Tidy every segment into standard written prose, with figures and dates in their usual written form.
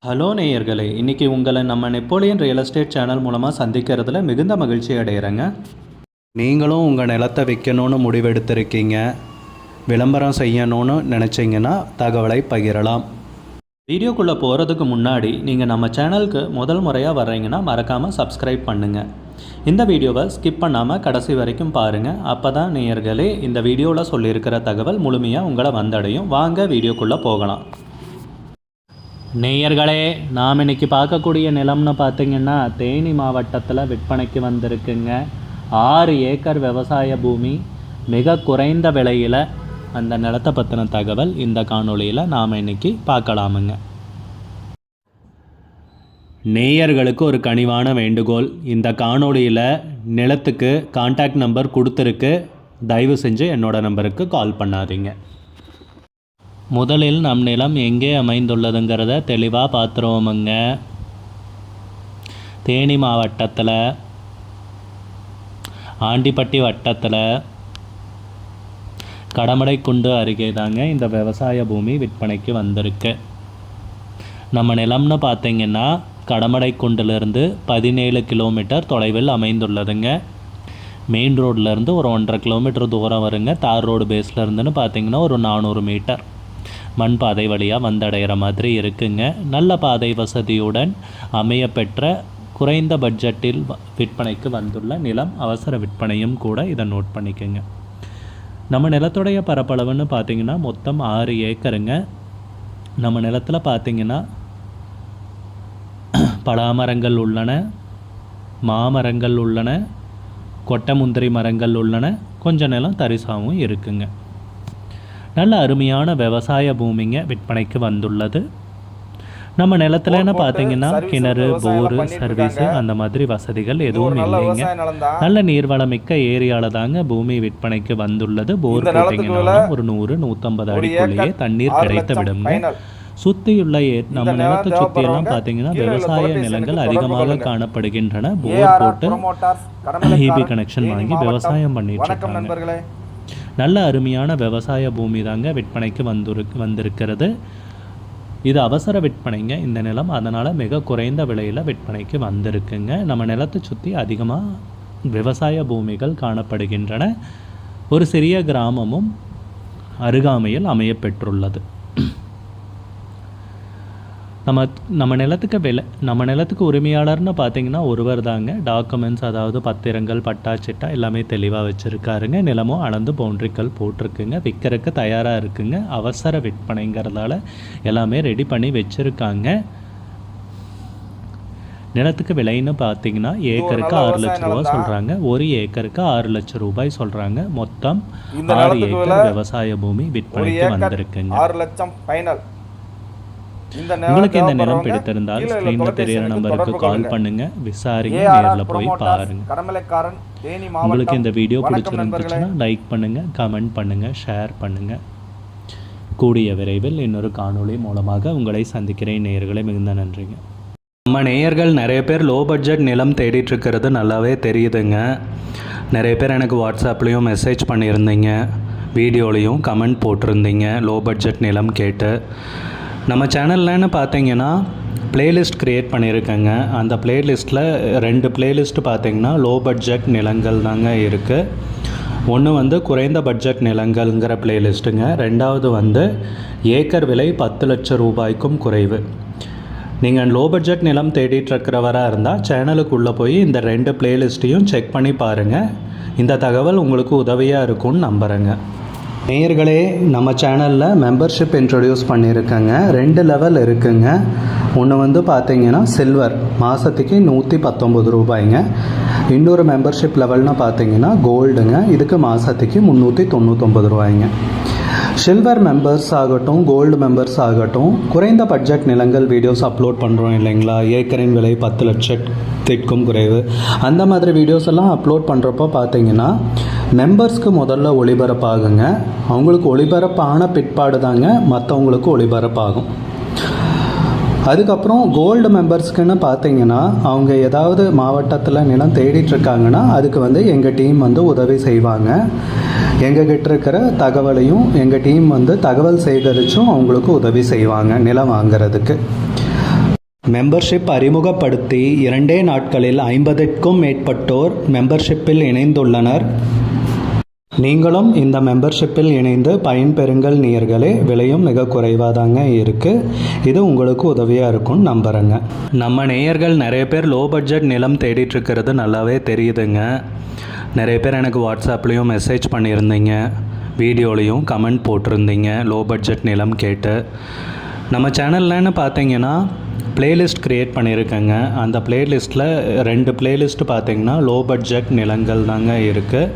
Hello நேயர்களே, இன்றைக்கி உங்களை நம்ம நெப்போலியன் ரியல் எஸ்டேட் சேனல் மூலமாக சந்திக்கிறதுல மிகுந்த மகிழ்ச்சி அடைகிறேங்க. நீங்களும் உங்கள் நிலத்தை விற்கணும்னு முடிவெடுத்திருக்கீங்க, விளம்பரம் செய்யணும்னு நினச்சிங்கன்னா தகவலை பகிரலாம். வீடியோக்குள்ளே போகிறதுக்கு முன்னாடி நீங்கள் நம்ம சேனலுக்கு முதல் முறையாக வர்றீங்கன்னா மறக்காமல் சப்ஸ்கிரைப் பண்ணுங்கள். இந்த வீடியோவை ஸ்கிப் பண்ணாமல் கடைசி வரைக்கும் பாருங்கள். அப்போ தான் நேயர்களே இந்த வீடியோவில் சொல்லியிருக்கிற தகவல் முழுமையாக உங்களை வந்தடையும். வாங்க வீடியோக்குள்ளே போகலாம். நேயர்களே, நாம் இன்றைக்கி பார்க்கக்கூடிய நிலம்னு பார்த்திங்கன்னா தேனி மாவட்டத்தில் விற்பனைக்கு வந்திருக்குங்க. 6 ஏக்கர் விவசாய பூமி, மிக குறைந்த விலையில். அந்த நிலத்தை பற்றின தகவல் இந்த காணொளியில் நாம் இன்றைக்கி பார்க்கலாமுங்க. நேயர்களுக்கு ஒரு கனிவான வேண்டுகோள், இந்த காணொளியில் நிலத்துக்கு கான்டாக்ட் நம்பர் கொடுத்துருக்கு, தயவு செஞ்சு என்னோடய நம்பருக்கு கால் பண்ணாதீங்க. முதலில் நம் நிலம் எங்கே அமைந்துள்ளதுங்கிறத தெளிவாக பார்த்துருவோமுங்க. தேனி மாவட்டத்தில் ஆண்டிப்பட்டி வட்டத்தில் கடமடைக்குண்டு அருகே தாங்க இந்த விவசாய பூமி விற்பனைக்கு வந்திருக்கு. நம்ம நிலம்னு பார்த்திங்கன்னா கடமடைக்குண்டிலிருந்து 17 கிலோமீட்டர் தொலைவில் அமைந்துள்ளதுங்க. மெயின் ரோட்லேருந்து ஒரு 1.5 கிலோமீட்டர் தூரம் வருங்க. தார் ரோடு பேஸ்லேருந்துன்னு பார்த்திங்கன்னா ஒரு 400 மீட்டர் மண் பாதை வழியாக வந்தடைகிற மாதிரி இருக்குங்க. நல்ல பாதை வசதியுடன் அமையப்பெற்ற குறைந்த பட்ஜெட்டில் விற்பனைக்கு வந்துள்ள நிலம், அவசர விற்பனையும் கூட. இதை நோட் பண்ணிக்கோங்க. நம்ம நிலத்துடைய பரப்பளவுன்னு பார்த்திங்கன்னா மொத்தம் 6 ஏக்கருங்க. நம்ம நிலத்தில் பார்த்திங்கன்னா பலாமரங்கள் உள்ளன, மாமரங்கள் உள்ளன, கொட்டை முந்திரி மரங்கள் உள்ளன, கொஞ்சம் நிலம் தரிசாவும் இருக்குங்க. நல்ல அருமையான விவசாய பூமிங்க விற்பனைக்கு வந்துள்ளது. நம்ம நிலத்துலன்னு பார்த்தீங்கன்னா கிணறு, போரு, சர்வீஸு அந்த மாதிரி வசதிகள் எதுவும் இல்லைங்க. நல்ல நீர்வளமிக்க ஏரியாவில் தாங்க பூமி விற்பனைக்கு வந்துள்ளது. போர் போட்டிங்கன்னா ஒரு 100-150 அடிக்குள்ளேயே தண்ணீர் கிடைத்து விடுங்க. சுற்றியுள்ள நம்ம நிலத்தை சுற்றியெல்லாம் பார்த்தீங்கன்னா விவசாய நிலங்கள் அதிகமாக காணப்படுகின்றன. போர் போட்டு ஈபி கனெக்ஷன் வாங்கி விவசாயம் பண்ணிட்டு இருக்காங்க. நல்ல அருமையான விவசாய பூமி தாங்க விற்பனைக்கு வந்திருக்கிறது. இது அவசர விற்பனைங்க இந்த நிலம், அதனால் மிக குறைந்த விலையில் விற்பனைக்கு வந்திருக்குங்க. நம்ம நிலத்தை சுற்றி அதிகமாக விவசாய பூமிகள் காணப்படுகின்றன. ஒரு சிறிய கிராமமும் அருகாமையில் அமையப்பெற்றுள்ளது. நம்ம நிலத்துக்கு உரிமையாளர்னு பார்த்தீங்கன்னா ஒருவர் தாங்க. டாக்குமெண்ட்ஸ், அதாவது பத்திரங்கள், பட்டாச்சிட்டா எல்லாமே தெளிவாக வச்சுருக்காருங்க. நிலமும் அளந்து பவுண்ட்ரிக்கல் போட்டிருக்குங்க. விற்கிறதுக்கு தயாராக இருக்குங்க. அவசர விற்பனைங்கிறதால எல்லாமே ரெடி பண்ணி வச்சுருக்காங்க. நிலத்துக்கு விலைன்னு பார்த்தீங்கன்னா ஏக்கருக்கு 6 லட்ச ரூபா சொல்கிறாங்க. 1 ஏக்கருக்கு 6 லட்சம் ரூபாய் சொல்கிறாங்க. மொத்தம் 6 ஏக்கர் விவசாய பூமி விற்பனைக்கு வந்திருக்குங்க. 6 லட்சம் ஃபைனல். உங்களுக்கு இந்த நிலம் பிடித்திருந்தால் ஸ்க்ரீனில் தெரிகிற நம்பருக்கு கால் பண்ணுங்க, விசாரிங்க, நேரில் போய் பாருங்க. உங்களுக்கு இந்த வீடியோ பிடிச்சிருந்துச்சுன்னா லைக் பண்ணுங்க, கமெண்ட் பண்ணுங்க, ஷேர் பண்ணுங்க. கூடிய விரைவில் இன்னொரு காணொளி மூலமாக உங்களை சந்திக்கிறேன். நேயர்களே, மிகுந்த நன்றிங்க. நம்ம நேயர்கள் நிறைய பேர் லோ பட்ஜெட் நிலம் தேடிட்டு இருக்கிறது நல்லாவே தெரியுதுங்க. நிறைய பேர் எனக்கு வாட்ஸ்அப்லேயும் மெசேஜ் பண்ணியிருந்தீங்க, வீடியோலையும் கமெண்ட் போட்டிருந்தீங்க லோ பட்ஜெட் நிலம் கேட்டு. நம்ம சேனல்லன்னு பார்த்தீங்கன்னா ப்ளேலிஸ்ட் க்ரியேட் பண்ணியிருக்கேங்க. அந்த ப்ளேலிஸ்ட்டில் 2 ப்ளேலிஸ்ட்டு பார்த்தீங்கன்னா லோ பட்ஜெட் நிலங்கள் தாங்க இருக்குது. ஒன்று குறைந்த பட்ஜெட் நிலங்கள்ங்கிற ப்ளேலிஸ்ட்டுங்க. 2வது ஏக்கர் விலை 10 லட்சம் ரூபாய்க்கும் குறைவு. நீங்கள் லோ பட்ஜெட் நிலம் தேடிட்டுருக்கிறவராக இருந்தால் சேனலுக்குள்ளே போய் இந்த 2 ப்ளேலிஸ்ட்டையும் செக் பண்ணி பாருங்கள். இந்த தகவல் உங்களுக்கு உதவியாக இருக்கும்னு நம்புகிறேங்க. நேயர்களே, நம்ம சேனலில் மெம்பர்ஷிப் இன்ட்ரடியூஸ் பண்ணியிருக்கேங்க. 2 லெவல் இருக்குங்க. ஒன்று பார்த்தீங்கன்னா சில்வர், மாதத்துக்கு 119 ரூபாய்ங்க. இன்னொரு மெம்பர்ஷிப் லெவல்னால் பார்த்தீங்கன்னா கோல்டுங்க. இதுக்கு மாதத்துக்கு 399 ரூபாய்ங்க. சில்வர் மெம்பர்ஸ் ஆகட்டும், கோல்டு மெம்பர்ஸ் ஆகட்டும், குறைந்த பட்ஜெட் நிலங்கள் வீடியோஸ் அப்லோட் பண்ணுறோம் இல்லைங்களா, ஏக்கரின் விலை 10 லட்சத்திற்கும் குறைவு, அந்த மாதிரி வீடியோஸ் எல்லாம் அப்லோட் பண்ணுறப்போ பார்த்தீங்கன்னா மெம்பர்ஸ்க்கு முதல்ல ஒளிபரப்பாகுங்க. அவங்களுக்கு ஒளிபரப்பான பிற்பாடு தாங்க மற்றவங்களுக்கு ஒளிபரப்பாகும். அதுக்கப்புறம் கோல்டு மெம்பர்ஸ்க்குன்னு பார்த்தீங்கன்னா அவங்க ஏதாவது மாவட்டத்தில் நிலம் தேடிட்டுருக்காங்கன்னா அதுக்கு எங்கள் டீம் உதவி செய்வாங்க. எங்ககிட்ட இருக்கிற தகவலையும் எங்கள் டீம் தகவல் சேகரித்தும் அவங்களுக்கு உதவி செய்வாங்க நிலம் வாங்கிறதுக்கு. மெம்பர்ஷிப் அறிமுகப்படுத்தி 2 நாட்களில் 50க்கும் மேற்பட்டோர் மெம்பர்ஷிப்பில் இணைந்துள்ளனர். நீங்களும் இந்த மெம்பர்ஷிப்பில் இணைந்து பயன்பெறுங்கள் நேயர்களே. விலையும் மிக குறைவாதாங்க இருக்குது. இது உங்களுக்கு உதவியாக இருக்கும்னு நம்புகிறேங்க. நம்ம நேயர்கள் நிறைய பேர் லோ பட்ஜெட் நிலம் தேடிட்டு இருக்கிறது நல்லாவே தெரியுதுங்க. நிறைய பேர் எனக்கு வாட்ஸ்அப்லேயும் மெசேஜ் பண்ணியிருந்தீங்க, வீடியோலையும் கமெண்ட் போட்டிருந்தீங்க லோ பட்ஜெட் நிலம் கேட்டு. நம்ம சேனல்லன்னு பார்த்தீங்கன்னா பிளேலிஸ்ட் க்ரியேட் பண்ணியிருக்கேங்க. அந்த பிளேலிஸ்ட்டில் 2 பிளேலிஸ்ட்டு பார்த்தீங்கன்னா லோ பட்ஜெட் நிலங்கள் தாங்க இருக்குது.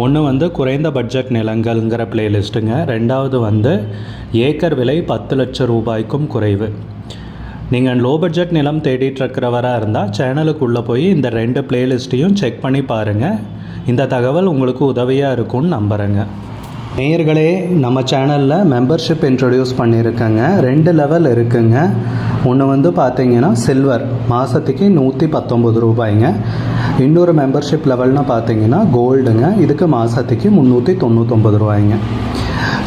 ஒன்று வந்து குறைந்த பட்ஜெட் நிலங்கள்ங்கிற பிளேலிஸ்ட்டுங்க. ரெண்டாவது வந்து ஏக்கர் விலை 10 லட்சம் ரூபாய்க்கும் குறைவு. நீங்கள் லோ பட்ஜெட் நிலம் தேடிட்டுருக்கிறவராக இருந்தால் சேனலுக்குள்ளே போய் இந்த 2 பிளேலிஸ்ட்டையும் செக் பண்ணி பாருங்கள். இந்த தகவல் உங்களுக்கு உதவியாக இருக்கும்னு நம்புகிறேங்க. நேயர்களே, நம்ம சேனலில் மெம்பர்ஷிப் இன்ட்ரடியூஸ் பண்ணியிருக்கேங்க. 2 லெவல் இருக்குங்க. ஒன்று வந்து பார்த்தீங்கன்னா சில்வர், மாதத்துக்கு 119 ரூபாய்ங்க. இன்னொரு மெம்பர்ஷிப் லெவல்னு பார்த்தீங்கன்னா கோல்டுங்க. இதுக்கு மாதத்துக்கு 399 ரூபாய்ங்க.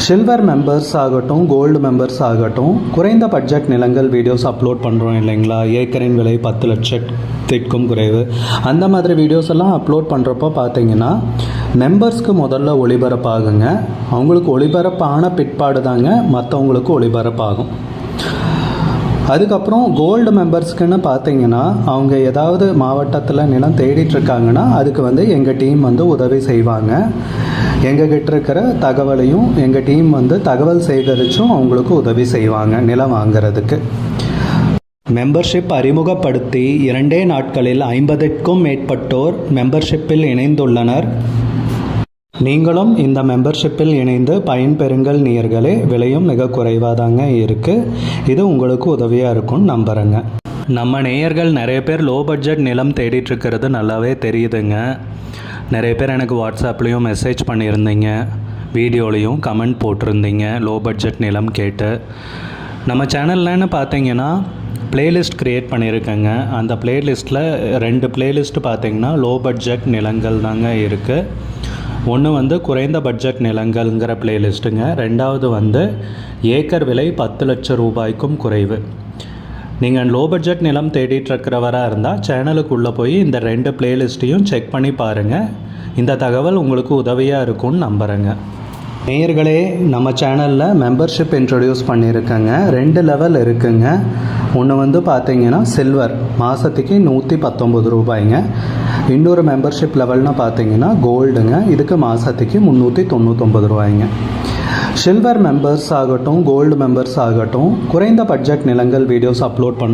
சில்வர் மெம்பர்ஸ் ஆகட்டும், கோல்டு மெம்பர்ஸ் ஆகட்டும், குறைந்த பட்ஜெட் நிலங்கள் வீடியோஸ் அப்லோட் பண்ணுறோம் இல்லைங்களா, ஏக்கரின் விலை 10 லட்சத்திற்கும் குறைவு, அந்த மாதிரி வீடியோஸ் எல்லாம் அப்லோட் பண்ணுறப்போ பார்த்தீங்கன்னா மெம்பர்ஸ்க்கு முதல்ல ஒளிபரப்பாகுங்க. அவங்களுக்கு ஒளிபரப்பான பிற்பாடு தாங்க மற்றவங்களுக்கு ஒளிபரப்பாகும். அதுக்கப்புறம் கோல்டு மெம்பர்ஸ்க்குன்னு பார்த்தீங்கன்னா அவங்க ஏதாவது மாவட்டத்தில் நிலம் தேடிட்டுருக்காங்கன்னா அதுக்கு வந்து எங்கள் டீம் வந்து உதவி செய்வாங்க. எங்ககிட்ட இருக்கிற தகவலையும் எங்கள் டீம் வந்து தகவல் சேகரித்தும் அவங்களுக்கு உதவி செய்வாங்க நிலம் வாங்கிறதுக்கு. மெம்பர்ஷிப் அறிமுகப்படுத்தி 2 நாட்களில் 50க்கும் மேற்பட்டோர் மெம்பர்ஷிப்பில் இணைந்துள்ளனர். நீங்களும் இந்த மெம்பர்ஷிப்பில் இணைந்து பயன்பெறுங்கள் நேயர்களே. விலையும் மிக குறைவாதாங்க இருக்குது. இது உங்களுக்கு உதவியாக இருக்கும்னு நம்புகிறேங்க. நம்ம நேயர்கள் நிறைய பேர் லோ பட்ஜெட் நிலம் தேடிட்டுருக்கிறது நல்லாவே தெரியுதுங்க. நிறைய பேர் எனக்கு வாட்ஸ்அப்லேயும் மெசேஜ் பண்ணியிருந்தீங்க, வீடியோலையும் கமெண்ட் போட்டிருந்தீங்க லோ பட்ஜெட் நிலம் கேட்டு. நம்ம சேனல்லன்னு பார்த்தீங்கன்னா பிளேலிஸ்ட் க்ரியேட் பண்ணியிருக்கேங்க. அந்த பிளேலிஸ்ட்டில் 2 பிளேலிஸ்ட்டு பார்த்தீங்கன்னா லோ பட்ஜெட் நிலங்கள் தாங்க இருக்குது. ஒன்று வந்து குறைந்த பட்ஜெட் நிலங்கள்ங்கிற பிளேலிஸ்ட்டுங்க. ரெண்டாவது வந்து ஏக்கர் விலை 10 லட்சம் ரூபாய்க்கும் குறைவு. நீங்கள் லோ பட்ஜெட் நிலம் தேடிட்டுருக்கிறவராக இருந்தால் சேனலுக்குள்ளே போய் இந்த 2 பிளேலிஸ்ட்டையும் செக் பண்ணி பாருங்கள். இந்த தகவல் உங்களுக்கு உதவியாக இருக்கும்னு நம்புகிறேங்க. நேயர்களே, நம்ம சேனலில் மெம்பர்ஷிப் இன்ட்ரடியூஸ் பண்ணியிருக்கேங்க. 2 லெவல் இருக்குங்க. ஒன்று வந்து பார்த்தீங்கன்னா சில்வர், மாதத்துக்கு 119 ரூபாய்ங்க. இன்னொரு மெம்பர்ஷிப் லெவல்னு பார்த்தீங்கன்னா கோல்டுங்க. இதுக்கு மாதத்துக்கு 399 ரூபாய்ங்க. சில்வர் மெம்பர்ஸ் ஆகட்டும், கோல்டு மெம்பர்ஸ் ஆகட்டும், குறைந்த பட்ஜெட் நிலங்கள் வீடியோஸ் அப்லோட் பண்ணுறோம்